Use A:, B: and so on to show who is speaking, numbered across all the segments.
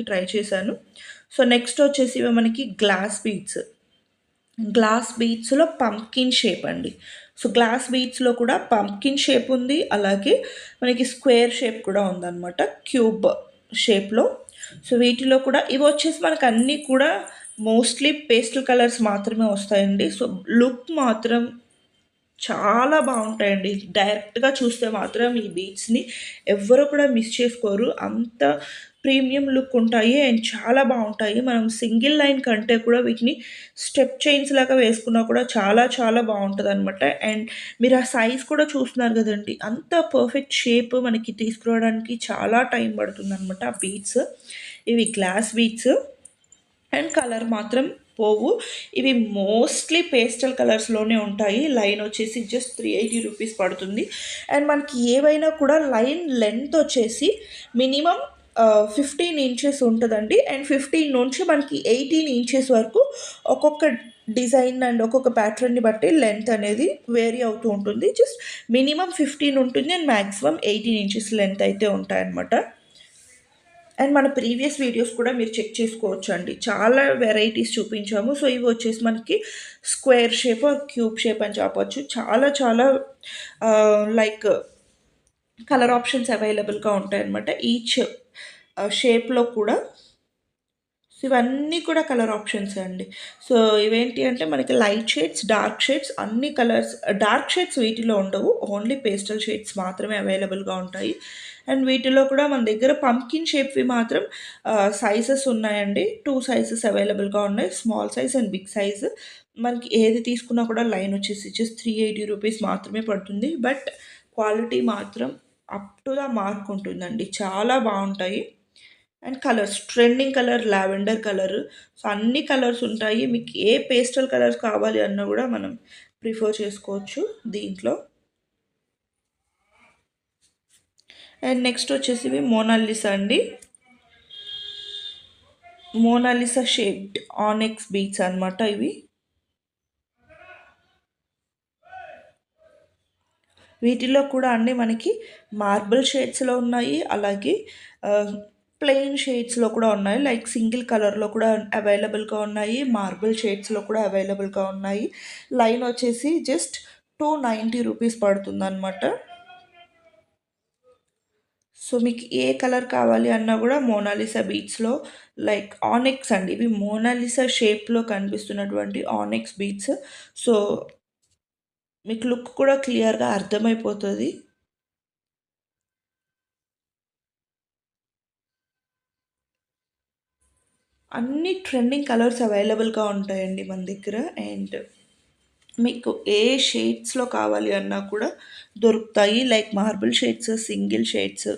A: Try చేశాను. So next వచ్చేసి ఇవి మనకి గ్లాస్ బీడ్స్లో పంప్కిన్ షేప్ అండి. సో గ్లాస్ బీడ్స్లో కూడా పంప్కిన్ షేప్ ఉంది, అలాగే మనకి స్క్వేర్ షేప్ కూడా ఉందన్నమాట, క్యూబ్ షేప్లో. సో వీటిలో కూడా ఇవి వచ్చేసి మనకు అన్నీ కూడా మోస్ట్లీ పేస్టల్ కలర్స్ మాత్రమే వస్తాయండి. సో లుక్ మాత్రం చాలా బాగుంటాయండి. డైరెక్ట్గా చూస్తే మాత్రం ఈ బీడ్స్ని ఎవ్వరు కూడా మిస్ చేసుకోరు, అంత ప్రీమియం లుక్ ఉంటాయి అండ్ చాలా బాగుంటాయి. మనం సింగిల్ లైన్ కంటే కూడా వీటిని స్టెప్ చైన్స్ లాగా వేసుకున్నా కూడా చాలా చాలా బాగుంటుంది అనమాట. అండ్ మీరు ఆ సైజ్ కూడా చూస్తున్నారు కదండి, అంత పర్ఫెక్ట్ షేప్ మనకి తీసుకురావడానికి చాలా టైం పడుతుంది అనమాట ఆ బీడ్స్. ఇవి గ్లాస్ బీడ్స్ అండ్ కలర్ మాత్రం పోవు. ఇవి మోస్ట్లీ పేస్టల్ కలర్స్లోనే ఉంటాయి. లైన్ వచ్చేసి జస్ట్ 380 రూపీస్ పడుతుంది. అండ్ మనకి ఏవైనా కూడా లైన్ లెంత్ వచ్చేసి మినిమం 15 ఇంచెస్ ఉంటుందండి. అండ్ 15 నుంచి మనకి 18 ఇంచెస్ వరకు ఒక్కొక్క డిజైన్ అండ్ ఒక్కొక్క ప్యాటర్న్ని బట్టి లెంత్ అనేది వేరీ అవుతూ ఉంటుంది. జస్ట్ మినిమం 15 ఉంటుంది అండ్ మ్యాక్సిమం 18 ఇంచెస్ లెంత్ అయితే ఉంటాయన్నమాట. అండ్ మన ప్రీవియస్ వీడియోస్ కూడా మీరు చెక్ చేసుకోవచ్చు అండి, చాలా వెరైటీస్ చూపించాము. సో ఇవి వచ్చేసి మనకి square shape or cube shape అని చెప్పవచ్చు. చాలా చాలా లైక్ కలర్ ఆప్షన్స్ అవైలబుల్గా ఉంటాయన్నమాట ఈచ్ షేప్లో కూడా. సో ఇవన్నీ కూడా కలర్ ఆప్షన్స్ అండి. సో ఇవేంటి అంటే మనకి లైట్ షేడ్స్, డార్క్ షేడ్స్, అన్ని కలర్స్. డార్క్ షేడ్స్ వీటిలో ఉండవు, ఓన్లీ పేస్టల్ షేడ్స్ మాత్రమే అవైలబుల్గా ఉంటాయి. అండ్ వీటిలో కూడా మన దగ్గర పంప్కిన్ షేప్వి మాత్రం సైజెస్ ఉన్నాయండి. 2 సైజెస్ అవైలబుల్గా ఉన్నాయి, small size and big size. మనకి ఏది తీసుకున్నా కూడా లైన్ వచ్చేసి జస్ట్ 380 రూపీస్ మాత్రమే పడుతుంది. బట్ క్వాలిటీ మాత్రం అప్ టు ద మార్క్ ఉంటుందండి, చాలా బాగుంటాయి. And colours, trending colour lavender colour. So అన్ని కలర్స్ ఉంటాయి. మీకు ఏ పేస్టల్ కలర్స్ కావాలి అన్నా కూడా మనం ప్రిఫర్ చేసుకోవచ్చు దీంట్లో. అండ్ నెక్స్ట్ వచ్చేసి ఇవి మోనాలిసా అండి. మోనాలిసా షేప్డ్ ఆనెక్స్ బీడ్స్ అనమాట ఇవి. వీటిలో కూడా అన్నీ మనకి మార్బుల్ షేడ్స్లో ఉన్నాయి, అలాగే ప్లెయిన్ షేడ్స్లో కూడా ఉన్నాయి. లైక్ సింగిల్ కలర్లో కూడా అవైలబుల్గా ఉన్నాయి, మార్బుల్ షేడ్స్లో కూడా అవైలబుల్గా ఉన్నాయి. లైన్ వచ్చేసి జస్ట్ 290 రూపీస్ పడుతుంది అనమాట. సో మీకు ఏ కలర్ కావాలి అన్నా కూడా మోనాలిసా బీడ్స్లో లైక్ ఆనెక్స్ అండి, ఇవి మోనాలిసా షేప్లో కనిపిస్తున్నటువంటి ఆనెక్స్ బీడ్స్. సో మీకు లుక్ కూడా క్లియర్గా అర్థమైపోతుంది. అన్ని ట్రెండింగ్ కలర్స్ అవైలబుల్గా ఉంటాయండి మన దగ్గర. అండ్ మీకు ఏ షేడ్స్లో కావాలి అన్నా కూడా దొరుకుతాయి. Like marble shades, single shades,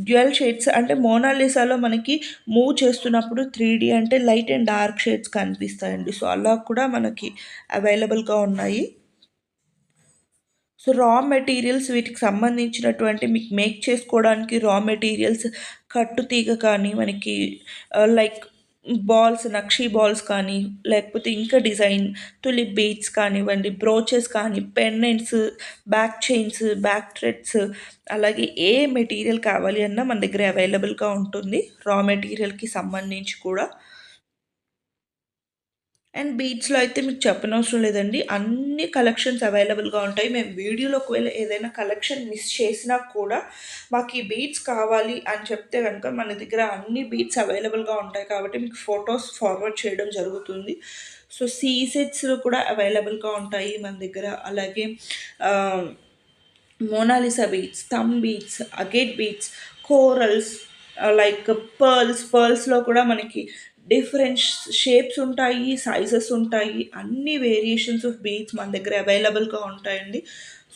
A: dual shades. అంటే మోనాలిసాలో మనకి మూవ్ చేస్తున్నప్పుడు 3D అంటే లైట్ అండ్ డార్క్ షేడ్స్ కనిపిస్తాయండి. సో అలా కూడా మనకి అవైలబుల్గా ఉన్నాయి. సో రా మెటీరియల్స్, వీటికి సంబంధించినటువంటి మీకు మేక్ చేసుకోవడానికి రా మెటీరియల్స్, కట్టుతీగ కానీ మనకి లైక్ బాల్స్, నక్షీ బాల్స్ కానీ, లేకపోతే ఇంకా డిజైన్ తులిప్ బీడ్స్ కానివ్వండి, బ్రోచెస్ కానీ, pendants, back chains, back threads, అలాగే ఏ మెటీరియల్ కావాలి అన్నా మన దగ్గర అవైలబుల్గా ఉంటుంది, రా మెటీరియల్కి సంబంధించి కూడా. అండ్ బీడ్స్లో అయితే మీకు చెప్పనవసరం లేదండి, అన్ని కలెక్షన్స్ అవైలబుల్గా ఉంటాయి. మేము వీడియోలో ఒకవేళ ఏదైనా కలెక్షన్ మిస్ చేసినా కూడా మాకు ఈ బీడ్స్ కావాలి అని చెప్తే కనుక మన దగ్గర అన్ని బీడ్స్ అవైలబుల్గా ఉంటాయి కాబట్టి మీకు ఫొటోస్ ఫార్వర్డ్ చేయడం జరుగుతుంది. సో సీసెట్స్లో కూడా అవైలబుల్గా ఉంటాయి మన దగ్గర. అలాగే Mona Lisa beads, thumb beads, agate beads, corals, like పర్ల్స్లో కూడా మనకి డిఫరెంట్ షేప్స్ ఉంటాయి, సైజెస్ ఉంటాయి, అన్ని వేరియేషన్స్ ఆఫ్ బీడ్స్ మన దగ్గర అవైలబుల్గా ఉంటాయండి.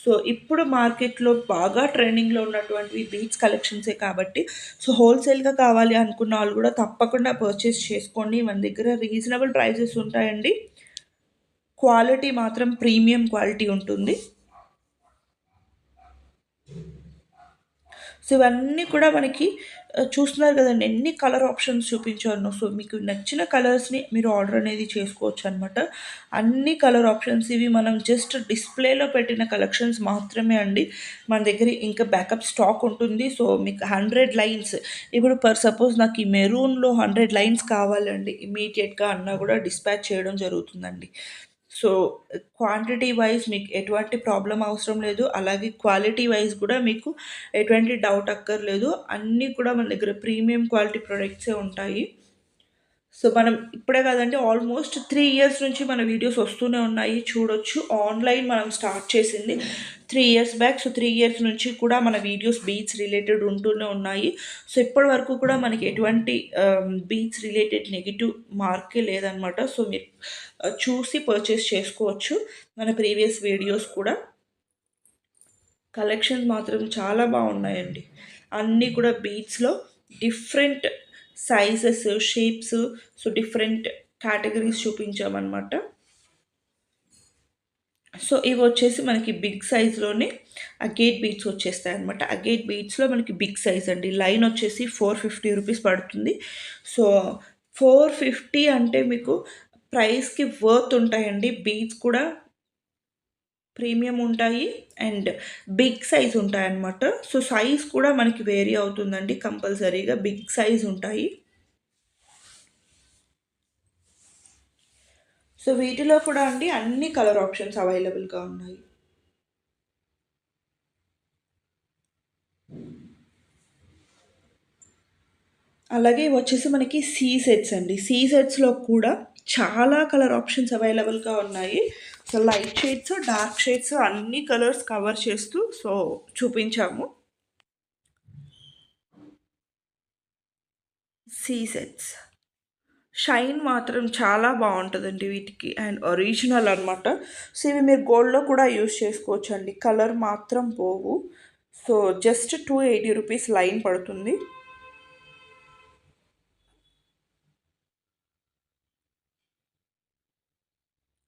A: సో ఇప్పుడు మార్కెట్లో బాగా ట్రెండింగ్లో ఉన్నటువంటి బీడ్స్ కలెక్షన్సే కాబట్టి సో హోల్సేల్గా కావాలి అనుకున్న వాళ్ళు కూడా తప్పకుండా పర్చేస్ చేసుకోండి. మన దగ్గర రీజనబుల్ ప్రైసెస్ ఉంటాయండి, క్వాలిటీ మాత్రం ప్రీమియం క్వాలిటీ ఉంటుంది. సో ఇవన్నీ కూడా మనకి చూస్తున్నారు కదండీ ఎన్ని కలర్ ఆప్షన్స్ చూపించానో. సో మీకు నచ్చిన కలర్స్‌ని మీరు ఆర్డర్ అనేది చేసుకోవచ్చనమాట. అన్ని కలర్ ఆప్షన్స్ ఇవి మనం జస్ట్ డిస్‌ప్లేలో పెట్టిన కలెక్షన్స్ మాత్రమే అండి. మన దగ్గర ఇంకా బ్యాకప్ స్టాక్ ఉంటుంది. సో మీకు 100 లైన్స్ ఇప్పుడు సపోజ్ నాకు ఈ మెరూన్‌లో 100 లైన్స్ కావాలండి ఇమ్మీడియేట్‌గా అన్నా కూడా డిస్పాచ్ చేయడం జరుగుతుందండి. సో, క్వాంటిటీ వైస్ మీకు ఎటువంటి ప్రాబ్లమ్ అవసరం లేదు. అలాగే క్వాలిటీ వైస్ కూడా మీకు ఎటువంటి డౌట్ అక్కర్లేదు. అన్నీ కూడా మన దగ్గర ప్రీమియం క్వాలిటీ ప్రొడక్ట్సే ఉంటాయి. సో, మనం ఇప్పుడే కాదండి ఆల్మోస్ట్ 3 ఇయర్స్ నుంచి మన వీడియోస్ వస్తూనే ఉన్నాయి. చూడొచ్చు. ఆన్‌లైన్ మనం స్టార్ట్ చేసింది 3 ఇయర్స్ బ్యాక్. సో, 3 ఇయర్స్ నుంచి కూడా మన వీడియోస్ బీట్స్ రిలేటెడ్ ఉంటూనే ఉన్నాయి. సో, ఇప్పటి వరకు కూడా మనకి ఎటువంటి బీట్స్ రిలేటెడ్ నెగెటివ్ మార్కే లేదనమాట. సో, మీరు చూసి పర్చేస్ చేసుకోవచ్చు. మన ప్రీవియస్ వీడియోస్ కూడా. కలెక్షన్స్ మాత్రం చాలా బాగున్నాయండి. అన్నీ కూడా బీట్స్‌లో different sizes, shapes, so different categories చూపించామనమాట. సో ఇవొచ్చేసి మనకి బిగ్ సైజ్‌లోనే అగేట్ బీడ్స్ వచ్చేస్తాయన్నమాట. అగేట్ బీడ్స్‌లో మనకి బిగ్ సైజ్ అండి. లైన్ వచ్చేసి 450 రూపీస్ పడుతుంది. సో 450 అంటే మీకు ప్రైస్‌కి వర్త్ ఉంటాయండి. బీడ్స్ కూడా ప్రీమియం ఉంటాయి అండ్ బిగ్ సైజ్ ఉంటాయన్నమాట. సో సైజ్ కూడా మనకి వేరీ అవుతుందండి కంపల్సరీగా. బిగ్ సైజ్ ఉంటాయి. సో వీటిలో కూడా అండి అన్ని కలర్ ఆప్షన్స్ అవైలబుల్‌గా ఉన్నాయి. అలాగే వచ్చేసి మనకి సీ సెట్స్ అండి. సీ సెట్స్‌లో కూడా చాలా కలర్ ఆప్షన్స్ అవైలబుల్‌గా ఉన్నాయి. So light shades, dark shades అన్ని కలర్స్ కవర్ చేస్తూ సో చూపించాము. సీ సెట్స్. షైన్ మాత్రం చాలా బావుంటదండి వీటికి అండ్ ఒరిజినల్ అనమాట. సో ఇవి మీరు గోల్డ్‌లో కూడా యూజ్ చేసుకోవచ్చండి. కలర్ మాత్రం పోవు. సో జస్ట్ 280 రూపీస్ లైన్ పడుతుంది.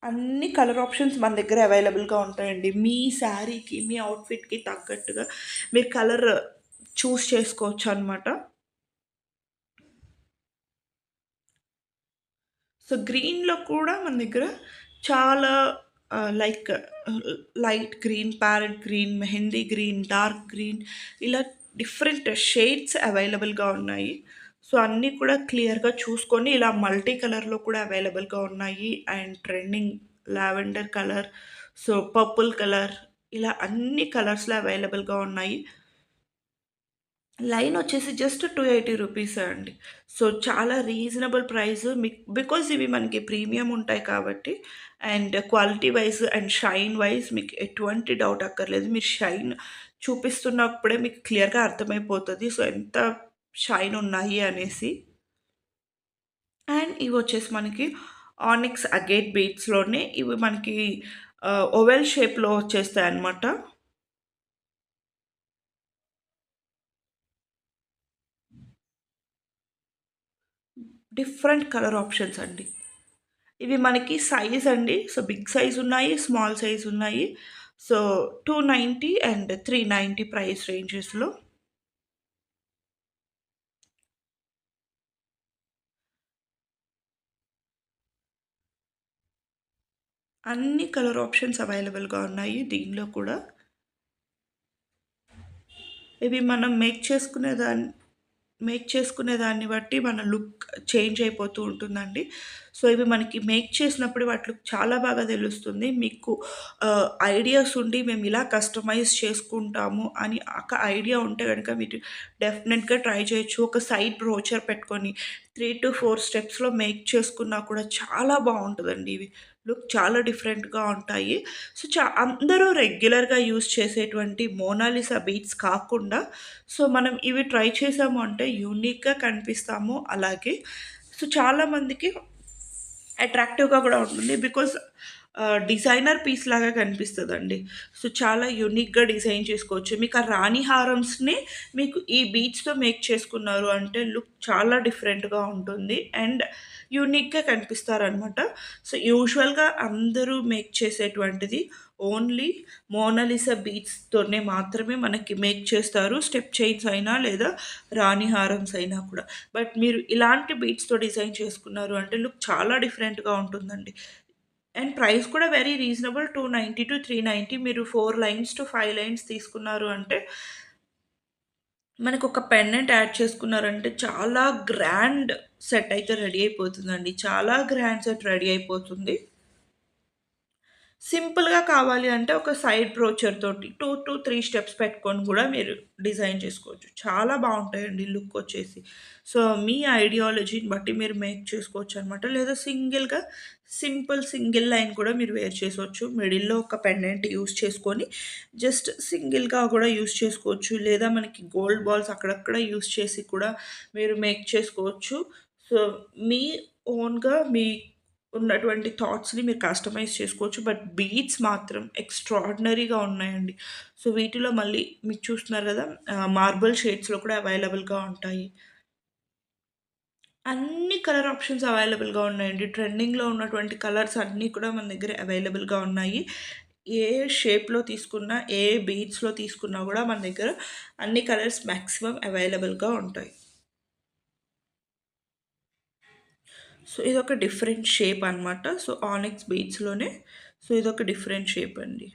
A: అన్ని కలర్ ఆప్షన్స్ మన దగ్గర అవైలబుల్‌గా ఉంటాయండి. మీ శారీకి, మీ అవుట్‌ఫిట్‌కి తగ్గట్టుగా మీరు కలర్ చూస్ చేసుకోవచ్చనమాట. సో, గ్రీన్‌లో కూడా మన దగ్గర చాలా like light green, parrot green, mehndi green, dark green ఇలా డిఫరెంట్ షేడ్స్ అవైలబుల్‌గా ఉన్నాయి. సో, అన్నీ కూడా క్లియర్‌గా చూసుకొని ఇలా మల్టీ కలర్‌లో కూడా అవైలబుల్‌గా ఉన్నాయి. And trending lavender colour, so, purple colour ఇలా అన్ని కలర్స్‌లో అవైలబుల్‌గా ఉన్నాయి. లైన్ వచ్చేసి జస్ట్ 280 రూపీసే అండి. సో, చాలా రీజనబుల్ ప్రైస్ బికాజ్ ఇవి మనకి ప్రీమియం ఉంటాయి కాబట్టి and quality wise and shine wise మీకు ఎటువంటి డౌట్ అక్కర్లేదు. మీరు షైన్ చూపిస్తున్నప్పుడే మీకు క్లియర్‌గా అర్థమైపోతది. సో, ఎంత షైన్ ఉన్నాయి అనేసి. అండ్ ఇవొచ్చేసి మనకి ఆనిక్స్ అగేట్ బీడ్స్‌లోనే ఇవి మనకి ఓవెల్ షేప్‌లో వచ్చేస్తాయన్నమాట. డిఫరెంట్ కలర్ ఆప్షన్స్ అండి. ఇవి మనకి సైజ్ అండి. సో, బిగ్ సైజ్ ఉన్నాయి, స్మాల్ సైజ్ ఉన్నాయి. సో, 290 అండ్ 390 ప్రైస్ రేంజెస్‌లో అన్ని కలర్ ఆప్షన్స్ అవైలబుల్‌గా ఉన్నాయి దీనిలో కూడా. ఇవి మనం మేక్ చేసుకునే దాన్ని బట్టి మన లుక్ చేంజ్ అయిపోతూ ఉంటుందండి. సో, ఇవి మనకి మేక్ చేసినప్పుడు వాటి లుక్ చాలా బాగా తెలుస్తుంది. మీకు ఐడియాస్ ఉండి మేము ఇలా కస్టమైజ్ చేసుకుంటాము అని ఒక ఐడియా ఉంటే గనుక మీరు డెఫినెట్‌గా ట్రై చేయొచ్చు. ఒక సైడ్ బ్రోచర్ పెట్టుకొని 3-4 స్టెప్స్‌లో మేక్ చేసుకున్నా కూడా చాలా బావుంటదండి ఇవి. లుక్ చాలా డిఫరెంట్‌గా ఉంటాయి. సో, అందరూ రెగ్యులర్‌గా యూజ్ చేసేటువంటి మోనాలిసా బీడ్స్ కాకుండా సో, మనం ఇవి ట్రై చేసాము అంటే యూనిక్‌గా కనిపిస్తాము. అలాగే సో, చాలామందికి అట్రాక్టివ్‌గా కూడా ఉంటుంది. బికాజ్ డిజైనర్ పీస్ లాగా కనిపిస్తదండి. సో, చాలా యూనిక్‌గా డిజైన్ చేసుకోవచ్చు. మీకు ఆ రాణి హారమ్స్‌ని మీకు ఈ బీడ్స్‌తో మేక్ చేసుకున్నారు అంటే లుక్ చాలా డిఫరెంట్‌గా ఉంటుంది. అండ్ యూనిక్‌గా కనిపిస్తారనమాట. సో, యూజువల్‌గా అందరూ మేక్ చేసేటువంటిది ఓన్లీ మోనాలిసా బీడ్స్తోనే మాత్రమే మనకి మేక్ చేస్తారు, స్టెప్ చైన్స్ అయినా లేదా రాణి హారమ్స్ అయినా కూడా. బట్ మీరు ఇలాంటి బీడ్స్తో డిజైన్ చేసుకున్నారు అంటే లుక్ చాలా డిఫరెంట్గా ఉంటుందండి. అండ్ ప్రైస్ కూడా వెరీ రీజనబుల్, 290 to 390. మీరు 4 లైన్స్ టు 5 లైన్స్ తీసుకున్నారు అంటే మనకు ఒక పెండెంట్ యాడ్ చేసుకున్నారంటే చాలా గ్రాండ్ సెట్ అయితే రెడీ అయిపోతుందండి. చాలా గ్రాండ్ సెట్ రెడీ అయిపోతుంది. సింపుల్‌గా కావాలి అంటే ఒక సైడ్ బ్రోచర్ తోటి 2-3 స్టెప్స్ పెట్టుకొని గూడా మీరు డిజైన్ చేసుకోవచ్చు. చాలా బావుంటాయండి లుక్ వచ్చేసి. సో, మీ ఐడియాలజీని బట్టి మీరు మేక్ చేసుకోవచ్చనమాట. లేదా సింగిల్ లైన్ కూడా మీరు వేర్ చేసుకోవచ్చు. మిడిల్‌లో ఒక పెండెంట్ యూజ్ చేసుకొని జస్ట్ సింగిల్‌గా కూడా యూజ్ చేసుకోవచ్చు. లేదా మనకి గోల్డ్ బాల్స్ అక్కడక్కడ యూజ్ చేసి కూడా మీరు మేక్ చేసుకోవచ్చు. సో, మీ ఓన్‌గా ఉన్నటువంటి థాట్స్‌ని మీరు కస్టమైజ్ చేసుకోవచ్చు. బట్ బీడ్స్ మాత్రం ఎక్స్‌ట్రార్డినరీగా ఉన్నాయండి. సో, వీటిలో మళ్ళీ మీకు చూస్తున్నారు గదా! మార్బుల్ షేడ్స్‌లో కూడా అవైలబుల్‌గా ఉంటాయి. అన్ని కలర్ ఆప్షన్స్ అవైలబుల్‌గా ఉన్నాయండి. ట్రెండింగ్‌లో ఉన్నటువంటి కలర్స్ అన్నీ కూడా మన దగ్గర అవైలబుల్‌గా ఉన్నాయి. ఏ షేప్‌లో తీసుకున్నా, ఏ బీడ్స్‌లో తీసుకున్నా గూడా మన దగ్గర అన్ని కలర్స్ మాక్సిమం అవైలబుల్‌గా ఉంటాయి. సో, ఇదొక డిఫరెంట్ షేప్ అనమాట. సో, ఆనిక్స్ బీడ్స్‌లోనే సో, ఇదొక డిఫరెంట్ షేప్ అండి.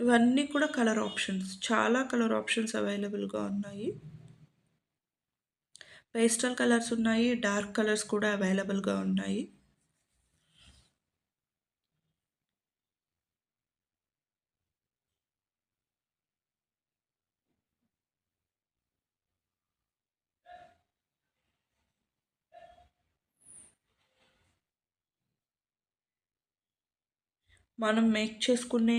A: ఇవన్నీ కూడా కలర్ ఆప్షన్స్. చాలా కలర్ ఆప్షన్స్ అవైలబుల్‌గా ఉన్నాయి. పేస్టల్ కలర్స్ ఉన్నాయి. డార్క్ కలర్స్ కూడా అవైలబుల్‌గా ఉన్నాయి. మనం మేక్ చేసుకునే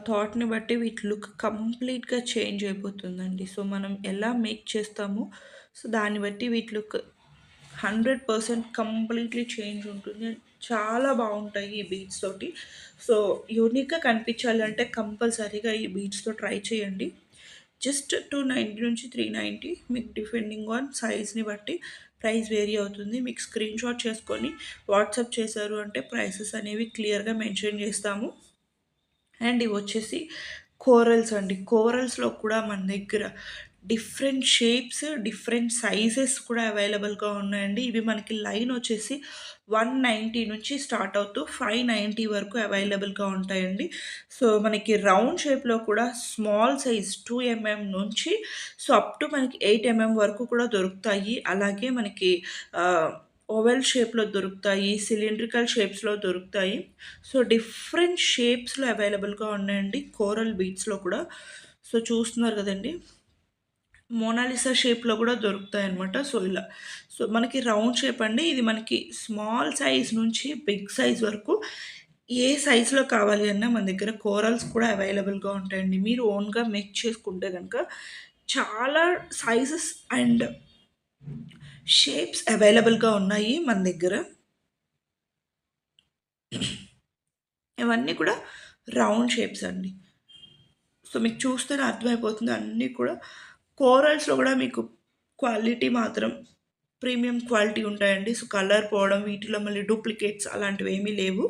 A: థాట్‌ని బట్టి వీటి లుక్ కంప్లీట్‌గా చేంజ్ అయిపోతుందండి. సో, మనం ఎలా మేక్ చేస్తామో సో, దాన్ని బట్టి వీటి లుక్ 100% కంప్లీట్‌లీ చేంజ్ ఉంటుంది. చాలా బావుంటాయి ఈ బీడ్స్ తోటి. సో, యూనిక్‌గా కనిపించాలంటే కంపల్సరీగా ఈ బీడ్స్‌తో ట్రై చేయండి. జస్ట్ 290-390 మీకు డిపెండింగ్ ఆన్ సైజ్‌ని బట్టి ప్రైస్ వేరీ అవుతుంది. మీకు స్క్రీన్‌షాట్ చేసుకొని వాట్సాప్ చేశారు అంటే ప్రైసెస్ అనేవి క్లియర్‌గా మెన్షన్ చేస్తాము. అండ్ ఇవొచ్చేసి కోరల్స్ అండి. కోరల్స్‌లో కూడా మన దగ్గర డిఫరెంట్ షేప్స్, డిఫరెంట్ సైజెస్ కూడా అవైలబుల్‌గా ఉన్నాయండి. ఇవి మనకి లైన్ వచ్చేసి 190 నుంచి స్టార్ట్ అవుతూ 590 వరకు అవైలబుల్‌గా ఉంటాయండి. సో, మనకి రౌండ్ షేప్‌లో కూడా స్మాల్ సైజ్ 2 నుంచి సో, అప్ టు మనకి 8 వరకు కూడా దొరుకుతాయి. అలాగే మనకి ఆహ్, ఓవెల్ షేప్‌లో దొరుకుతాయి. సిలిండ్రికల్ షేప్స్‌లో దొరుకుతాయి. సో, డిఫరెంట్ షేప్స్‌లో అవైలబుల్‌గా ఉన్నాయండి. కోరల్ బీడ్స్‌లో కూడా. సో, చూస్తున్నారు గదండీ! మోనాలిసా షేప్‌లో గూడా దొరుకుతాయన్నమాట. సో, ఇలా. సో, మనకి రౌండ్ షేప్ అండి. ఇది మనకి స్మాల్ సైజ్ నుంచి బిగ్ సైజ్ వరకు ఏ సైజ్‌లో కావాలి అన్నా మన దగ్గర కోరల్స్ కూడా అవైలబుల్‌గా ఉంటాయండి. మీరు ఓన్‌గా మేక్ చేసుకుంటే గనక చాలా సైజెస్ అండ్ షేప్స్ అవైలబుల్‌గా ఉన్నాయి మన దగ్గర. ఇవన్నీ కూడా రౌండ్ షేప్స్ అండి. సో, మీకు చూస్తేనే అర్థమైపోతుంది అన్నీ కూడా కోరల్స్‌లో గూడా మీకు క్వాలిటీ మాత్రం ప్రీమియం క్వాలిటీ ఉంటాయండి. సో, కలర్ పోవడం, వీటిలో మళ్ళీ డూప్లికేట్స్ అలాంటివేమీ లేవు.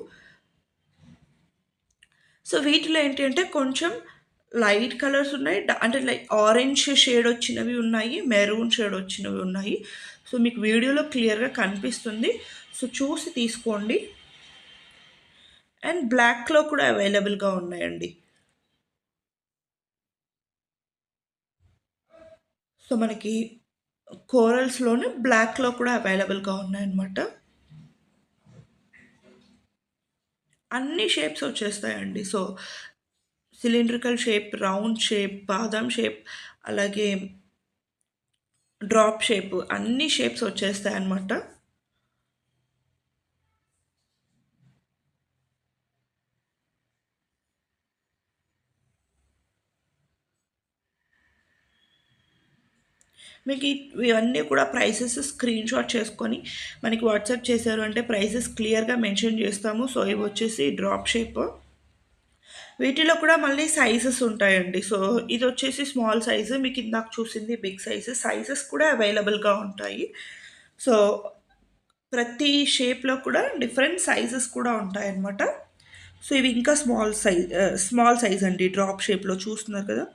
A: సో, వీటిలో ఏంటి అంటే కొంచెం లైట్ కలర్స్ ఉన్నాయి. అంటే లైక్ ఆరెంజ్ షేడ్ వచ్చినవి ఉన్నాయి. మెరూన్ షేడ్ వచ్చినవి ఉన్నాయి. సో, మీకు వీడియోలో క్లియర్‌గా కనిపిస్తుంది. సో, చూసి తీసుకోండి. అండ్ బ్లాక్‌లో కూడా అవైలబుల్‌గా ఉన్నాయండి. సో, మనకి కోరల్స్‌లోనే బ్లాక్‌లో కూడా అవైలబుల్‌గా ఉన్నాయన్నమాట. అన్ని షేప్స్ వచ్చేస్తాయండి. So, cylindrical shape, round shape, బాదాం షేప్, అలాగే డ్రాప్ షేప్ అన్ని షేప్స్ వచ్చేస్తాయన్నమాట. మీకు ఇవన్నీ కూడా ప్రైసెస్ స్క్రీన్‌షాట్ చేసుకొని మనకి వాట్సాప్ చేశారు అంటే ప్రైసెస్ క్లియర్‌గా మెన్షన్ చేస్తాము. సో, ఇవొచ్చేసి డ్రాప్ షేప్. వీటిలో కూడా మళ్ళీ సైజెస్ ఉంటాయండి. సో, ఇదొచ్చేసి స్మాల్ సైజు. మీకు ఇందాక చూసింది బిగ్ సైజు. సైజెస్ కూడా అవైలబుల్‌గా ఉంటాయి. సో, ప్రతి షేప్‌లో కూడా డిఫరెంట్ సైజెస్ కూడా ఉంటాయన్నమాట. సో, ఇవి ఇంకా స్మాల్ సైజ్ అండి. డ్రాప్ షేప్‌లో చూస్తున్నారు కదా!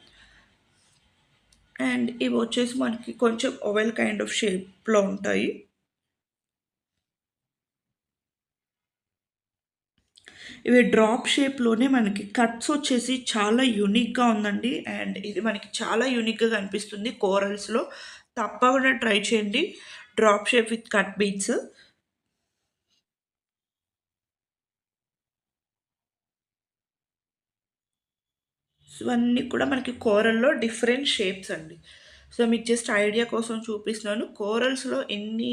A: అండ్ ఇవి వచ్చేసి మనకి కొంచెం ఓవెల్ కైండ్ ఆఫ్ షేప్‌లో ఉంటాయి. ఇవి డ్రాప్ షేప్‌లోనే మనకి కట్స్ వచ్చేసి చాలా యూనిక్‌గా ఉందండి. అండ్ ఇది మనకి చాలా యూనిక్‌గా కనిపిస్తుంది కోరల్స్‌లో. తప్పకుండా ట్రై చేయండి. Drop shape with cut beads. ఇవన్నీ కూడా మనకి కోరల్‌లో డిఫరెంట్ షేప్స్ అండి. సో, మీకు జస్ట్ ఐడియా కోసం చూపిస్తున్నాను. కోరల్స్‌లో ఎన్ని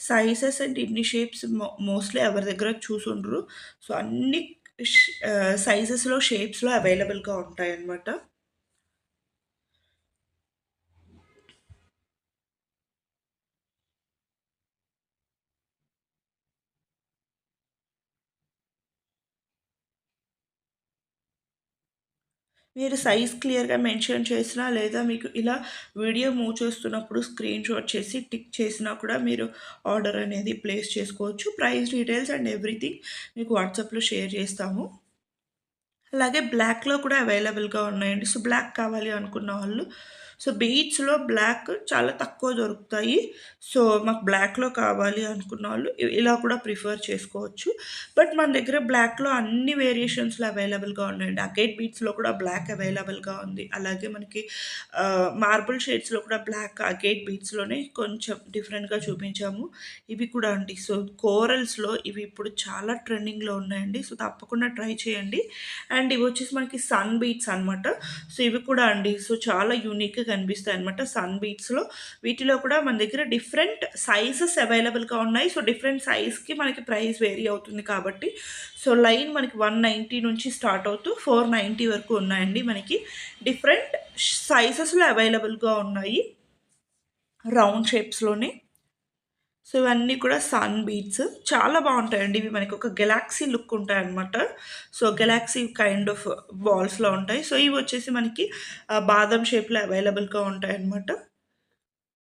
A: సైజెస్ అండ్ ఎన్ని షేప్స్ మోస్ట్‌లీ ఎవరి దగ్గర చూసుండరు. సో, అన్ని సైజెస్‌లో, షేప్స్‌లో అవైలబుల్‌గా ఉంటాయన్నమాట. మీరు సైజ్ క్లియర్‌గా మెన్షన్ చేసినా, లేదా మీకు ఇలా వీడియో మూవ్ చేస్తున్నప్పుడు స్క్రీన్‌షాట్ చేసి టిక్ చేసినా కూడా మీరు ఆర్డర్ అనేది ప్లేస్ చేసుకోవచ్చు. ప్రైస్ డీటెయిల్స్ అండ్ ఎవ్రీథింగ్ మీకు వాట్సాప్‌లో షేర్ చేస్తాము. అలాగే బ్లాక్‌లో కూడా అవైలబుల్‌గా ఉన్నాయండి. సో, బ్లాక్ కావాలి అనుకున్న వాళ్ళు సో, బీడ్స్‌లో బ్లాక్ చాలా తక్కువ దొరుకుతాయి. సో, మాకు బ్లాక్‌లో కావాలి అనుకున్న వాళ్ళు ఇలా కూడా ప్రిఫర్ చేసుకోవచ్చు. బట్ మన దగ్గర బ్లాక్‌లో అన్ని వేరియేషన్స్‌లో అవైలబుల్‌గా ఉన్నాయండి. అగైట్ బీడ్స్‌లో కూడా బ్లాక్ అవైలబుల్‌గా ఉంది. అలాగే మనకి మార్బుల్ షేడ్స్‌లో కూడా బ్లాక్ అగైట్ బీడ్స్‌లోనే కొంచెం డిఫరెంట్‌గా చూపించాము. ఇవి కూడా అండి. సో, కోరల్స్‌లో ఇవి ఇప్పుడు చాలా ట్రెండింగ్‌లో ఉన్నాయండి. సో, తప్పకుండా ట్రై చేయండి. అండ్ ఇవొచ్చేసి మనకి సన్ బీట్స్ అనమాట. సో, ఇవి కూడా అండి. సో, చాలా యూనిక్‌గా కనిపిస్తాయనమాట సన్ బీట్స్‌లో. వీటిలో కూడా మన దగ్గర డిఫరెంట్ సైజెస్ అవైలబుల్‌గా ఉన్నాయి. సో, డిఫరెంట్ సైజ్‌కి మనకి ప్రైస్ వేరీ అవుతుంది కాబట్టి, సో, లైన్ మనకి 190 నుంచి స్టార్ట్ అవుతూ 490 వరకు ఉన్నాయండి మనకి. డిఫరెంట్ సైజెస్‌లో అవైలబుల్‌గా ఉన్నాయి. రౌండ్ షేప్స్‌లోనే. సో, ఇవన్నీ కూడా సన్ బీడ్స్. చాలా బావుంటాయండి. ఇవి మనకొక గెలాక్సీ లుక్ ఉంటాయన్నమాట. సో, గెలాక్సీ కైండ్ ఆఫ్ బాల్స్‌లో ఉంటాయి. సో, ఇవొచ్చేసి మనకి బాదం షేప్‌లో అవైలబుల్‌గా ఉంటాయన్నమాట.